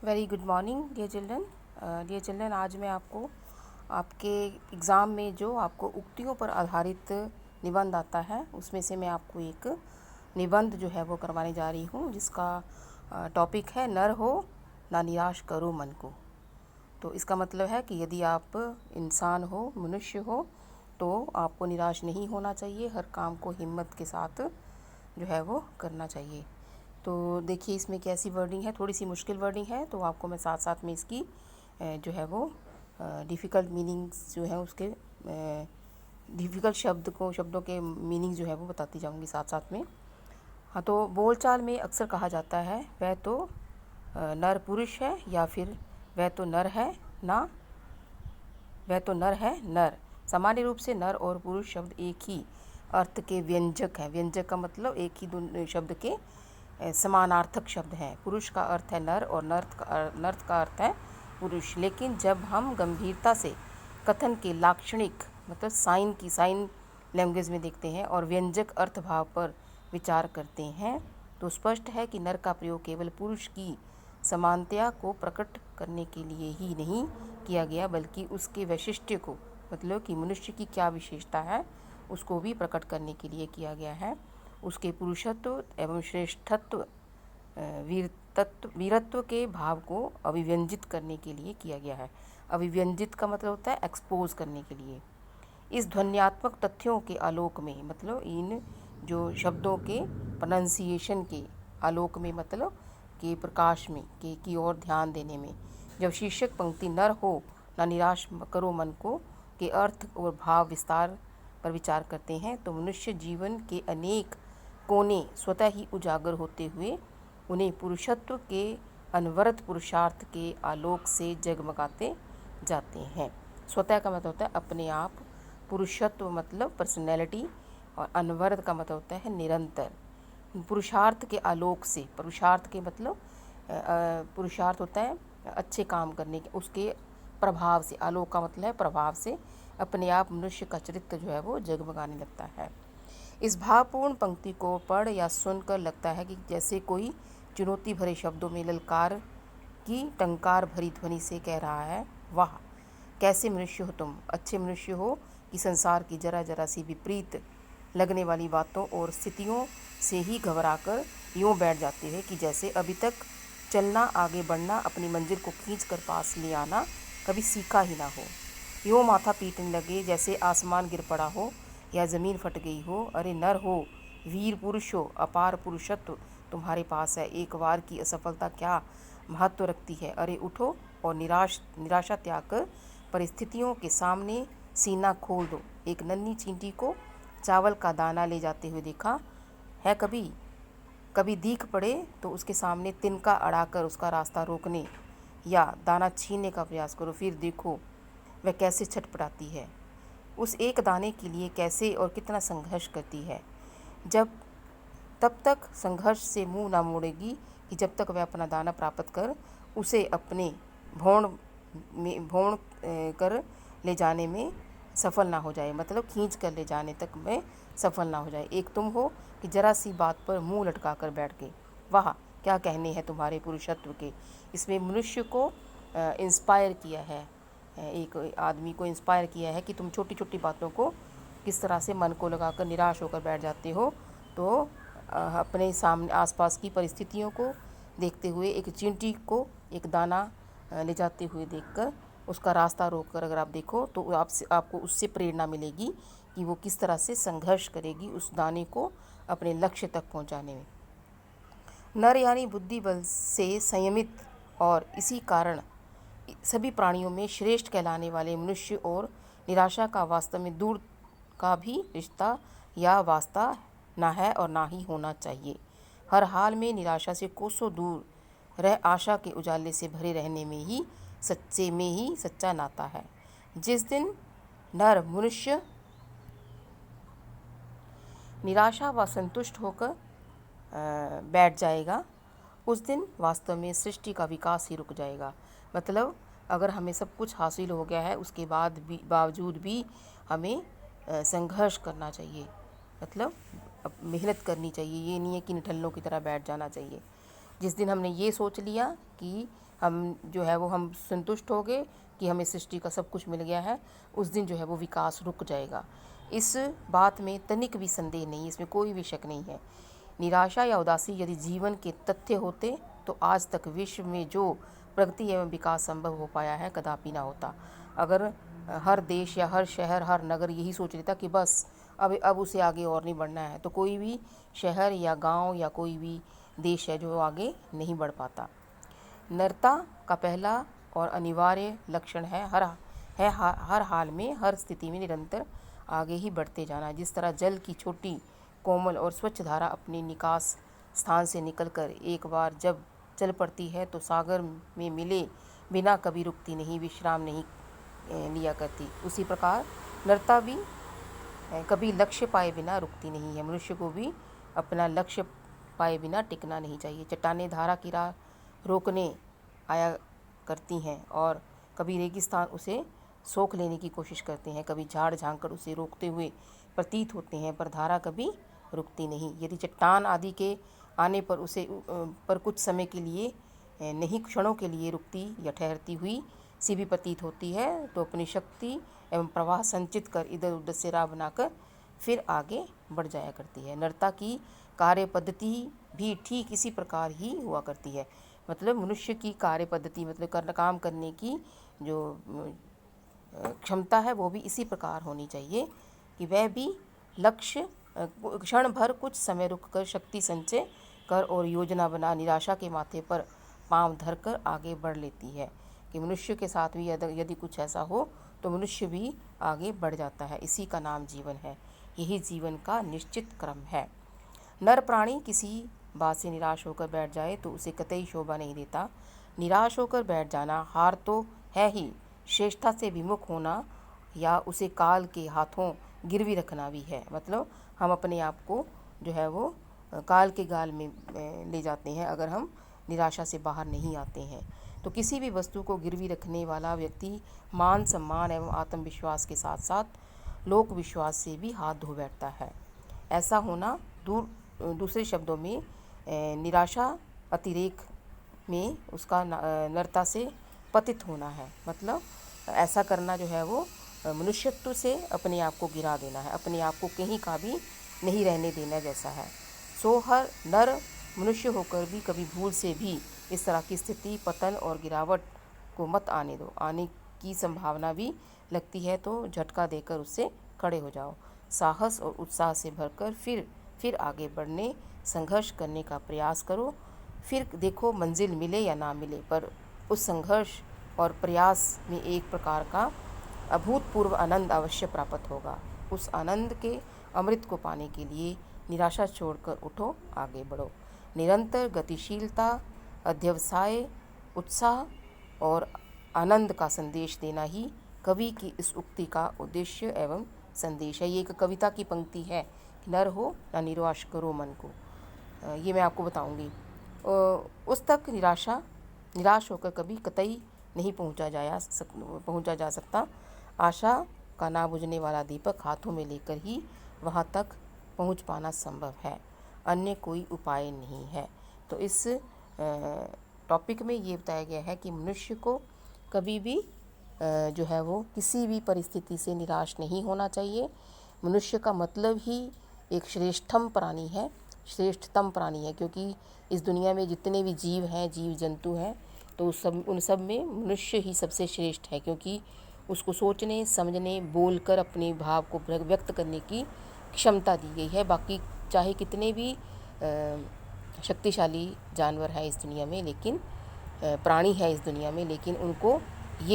Very good morning dear children. आज मैं आपको आपके एग्ज़ाम में जो आपको उक्तियों पर आधारित निबंध आता है उसमें से मैं आपको एक निबंध जो है वो करवाने जा रही हूँ, जिसका टॉपिक है नर हो ना निराश करो मन को। तो इसका मतलब है कि यदि आप इंसान हो, मनुष्य हो, तो आपको निराश नहीं होना चाहिए। हर काम को हिम्मत के साथ जो है वो करना चाहिए। तो देखिए इसमें कैसी वर्डिंग है, थोड़ी सी मुश्किल वर्डिंग है, तो आपको मैं साथ साथ में इसकी जो है वो डिफ़िकल्ट मीनिंग्स जो है उसके डिफ़िकल्ट शब्दों के मीनिंग जो है वो बताती जाऊंगी साथ साथ में। हाँ, तो बोलचाल में अक्सर कहा जाता है वह तो नर पुरुष है, या फिर वह तो नर है ना, वह तो नर है नर। सामान्य रूप से नर और पुरुष शब्द एक ही अर्थ के व्यंजक हैं। व्यंजक का मतलब एक ही शब्द के समानार्थक शब्द हैं। पुरुष का अर्थ है नर और नर्त का अर्थ है पुरुष। लेकिन जब हम गंभीरता से कथन के लाक्षणिक मतलब साइन लैंग्वेज में देखते हैं और व्यंजक अर्थ भाव पर विचार करते हैं, तो स्पष्ट है कि नर का प्रयोग केवल पुरुष की समानता को प्रकट करने के लिए ही नहीं किया गया, बल्कि उसके वैशिष्ट्य को मतलब कि मनुष्य की क्या विशेषता है उसको भी प्रकट करने के लिए किया गया है। उसके पुरुषत्व एवं श्रेष्ठत्व, वीरत्व के भाव को अभिव्यंजित करने के लिए किया गया है। अभिव्यंजित का मतलब होता है एक्सपोज करने के लिए। इस ध्वन्यात्मक तथ्यों के आलोक में मतलब इन जो शब्दों के प्रोनाउंसिएशन के आलोक में मतलब के प्रकाश में के की ओर ध्यान देने में, जब शीर्षक पंक्ति नर हो ना निराश करो मन को के अर्थ और भाव विस्तार पर विचार करते हैं, तो मनुष्य जीवन के अनेक कोने स्वतः ही उजागर होते हुए उन्हें पुरुषत्व के अनवरत पुरुषार्थ के आलोक से जगमगाते जाते हैं। स्वतः का मतलब होता है अपने आप, पुरुषत्व मतलब पर्सनैलिटी, और अनवरत का मतलब होता है निरंतर। पुरुषार्थ के आलोक से, पुरुषार्थ के मतलब पुरुषार्थ होता है अच्छे काम करने के, उसके प्रभाव से, आलोक का मतलब है प्रभाव से अपने आप मनुष्य का चरित्र जो है वो जगमगाने लगता है। इस भावपूर्ण पंक्ति को पढ़ या सुनकर लगता है कि जैसे कोई चुनौती भरे शब्दों में ललकार की टंकार भरी ध्वनि से कह रहा है, वाह कैसे मनुष्य हो तुम, अच्छे मनुष्य हो कि संसार की जरा जरा सी विपरीत लगने वाली बातों और स्थितियों से ही घबराकर यूँ बैठ जाते हैं कि जैसे अभी तक चलना, आगे बढ़ना, अपनी मंजिल को खींच कर पास ले आना कभी सीखा ही ना हो। यूँ माथा पीटने लगे जैसे आसमान गिर पड़ा हो या ज़मीन फट गई हो। अरे नर हो, वीर पुरुष हो, अपार पुरुषत्व तुम्हारे पास है, एक बार की असफलता क्या महत्व रखती है। अरे उठो और निराशा त्याग कर परिस्थितियों के सामने सीना खोल दो। एक नन्ही चींटी को चावल का दाना ले जाते हुए देखा है कभी? कभी दीख पड़े तो उसके सामने तिनका अड़ाकर उसका रास्ता रोकने या दाना छीनने का प्रयास करो, फिर देखो वह कैसे छटपटाती है, उस एक दाने के लिए कैसे और कितना संघर्ष करती है। तब तक संघर्ष से मुंह ना मोड़ेगी कि जब तक वह अपना दाना प्राप्त कर उसे अपने भौण कर ले जाने में सफल ना हो जाए, मतलब खींच कर ले जाने तक में सफल ना हो जाए। एक तुम हो कि जरा सी बात पर मुंह लटका कर बैठ गए, वाह क्या कहने हैं तुम्हारे पुरुषत्व के। इसमें मनुष्य को इंस्पायर किया है, एक आदमी को इंस्पायर किया है कि तुम छोटी छोटी बातों को किस तरह से मन को लगाकर निराश होकर बैठ जाते हो। तो अपने सामने आसपास की परिस्थितियों को देखते हुए एक चींटी को एक दाना ले जाते हुए देखकर उसका रास्ता रोककर अगर आप देखो तो आपको उससे प्रेरणा मिलेगी कि वो किस तरह से संघर्ष करेगी उस दाने को अपने लक्ष्य तक पहुंचाने में। नर यानी बुद्धि बल से संयमित और इसी कारण सभी प्राणियों में श्रेष्ठ कहलाने वाले मनुष्य और निराशा का वास्तव में दूर का भी रिश्ता या वास्ता ना है और ना ही होना चाहिए। हर हाल में निराशा से कोसों दूर रह आशा के उजाले से भरे रहने में ही सच्चा नाता है। जिस दिन नर मनुष्य निराशा व संतुष्ट होकर बैठ जाएगा, उस दिन वास्तव में सृष्टि का विकास ही रुक जाएगा। मतलब अगर हमें सब कुछ हासिल हो गया है उसके बावजूद भी हमें संघर्ष करना चाहिए, मतलब मेहनत करनी चाहिए। ये नहीं है कि निठल्लों की तरह बैठ जाना चाहिए। जिस दिन हमने ये सोच लिया कि हम जो है वो हम संतुष्ट हो गए कि हमें सृष्टि का सब कुछ मिल गया है, उस दिन जो है वो विकास रुक जाएगा। इस बात में तनिक भी संदेह नहीं, इसमें कोई भी शक नहीं है। निराशा या उदासी यदि जीवन के तथ्य होते तो आज तक विश्व में जो प्रगति एवं विकास संभव हो पाया है कदापि ना होता। अगर हर देश या हर शहर, हर नगर यही सोच लेता कि बस अब उसे आगे और नहीं बढ़ना है, तो कोई भी शहर या गांव या कोई भी देश है जो आगे नहीं बढ़ पाता। नरता का पहला और अनिवार्य लक्षण है हर हाल में, हर स्थिति में निरंतर आगे ही बढ़ते जाना। जिस तरह जल की छोटी कोमल और स्वच्छ धारा अपने निकास स्थान से निकलकर एक बार जब चल पड़ती है तो सागर में मिले बिना कभी रुकती नहीं, विश्राम नहीं लिया करती, उसी प्रकार नरता भी कभी लक्ष्य पाए बिना रुकती नहीं है। मनुष्य को भी अपना लक्ष्य पाए बिना टिकना नहीं चाहिए। चट्टानें धारा की राह रोकने आया करती हैं और कभी रेगिस्तान उसे सोख लेने की कोशिश करते हैं, कभी झाड़ झांकड़ उसे रोकते हुए प्रतीत होते हैं, पर धारा कभी रुकती नहीं। यदि चट्टान आदि के आने पर उसे पर कुछ समय के लिए नहीं, क्षणों के लिए रुकती या ठहरती हुई सी भी प्रतीत होती है, तो अपनी शक्ति एवं प्रवाह संचित कर इधर उधर से राह बनाकर फिर आगे बढ़ जाया करती है। नरता की कार्य पद्धति भी ठीक इसी प्रकार ही हुआ करती है। मतलब मनुष्य की कार्य पद्धति, मतलब काम करने की जो क्षमता है वो भी इसी प्रकार होनी चाहिए कि वह भी लक्ष्य क्षण भर कुछ समय रुककर शक्ति संचय कर और योजना बना निराशा के माथे पर पांव धरकर आगे बढ़ लेती है। कि मनुष्य के साथ भी यदि कुछ ऐसा हो तो मनुष्य भी आगे बढ़ जाता है। इसी का नाम जीवन है, यही जीवन का निश्चित क्रम है। नर प्राणी किसी बात से निराश होकर बैठ जाए तो उसे कतई शोभा नहीं देता। निराश होकर बैठ जाना हार तो है ही, श्रेष्ठता से विमुख होना या उसे काल के हाथों गिरवी रखना भी है। मतलब हम अपने आप को जो है वो काल के गाल में ले जाते हैं अगर हम निराशा से बाहर नहीं आते हैं। तो किसी भी वस्तु को गिरवी रखने वाला व्यक्ति मान सम्मान एवं आत्मविश्वास के साथ साथ लोक विश्वास से भी हाथ धो बैठता है। ऐसा होना दूसरे शब्दों में निराशा अतिरेक में उसका नरता से पतित होना है। मतलब ऐसा करना जो है वो मनुष्यत्व से अपने आप को गिरा देना है, अपने आप को कहीं का भी नहीं रहने देना जैसा है। सो हर नर मनुष्य होकर भी कभी भूल से भी इस तरह की स्थिति, पतन और गिरावट को मत आने दो। आने की संभावना भी लगती है तो झटका देकर उससे खड़े हो जाओ। साहस और उत्साह से भरकर फिर आगे बढ़ने, संघर्ष करने का प्रयास करो। फिर देखो मंजिल मिले या ना मिले, पर उस संघर्ष और प्रयास में एक प्रकार का अभूतपूर्व आनंद अवश्य प्राप्त होगा। उस आनंद के अमृत को पाने के लिए निराशा छोड़कर उठो, आगे बढ़ो। निरंतर गतिशीलता, अध्यवसाय, उत्साह और आनंद का संदेश देना ही कवि की इस उक्ति का उद्देश्य एवं संदेश है। ये एक कविता की पंक्ति है, नर हो ना निराश करो मन को। ये मैं आपको बताऊंगी। उस तक निराश होकर कभी कतई नहीं पहुंचा जा सकता। आशा का ना बुझने वाला दीपक हाथों में लेकर ही वहां तक पहुंच पाना संभव है, अन्य कोई उपाय नहीं है। तो इस टॉपिक में ये बताया गया है कि मनुष्य को कभी भी जो है वो किसी भी परिस्थिति से निराश नहीं होना चाहिए। मनुष्य का मतलब ही एक श्रेष्ठतम प्राणी है, क्योंकि इस दुनिया में जितने भी जीव हैं, जीव जंतु हैं, तो उन सब में मनुष्य ही सबसे श्रेष्ठ है, क्योंकि उसको सोचने, समझने, बोलकर अपने भाव को व्यक्त करने की क्षमता दी गई है। बाकी चाहे कितने भी शक्तिशाली जानवर है इस दुनिया में, लेकिन प्राणी है इस दुनिया में, लेकिन उनको ये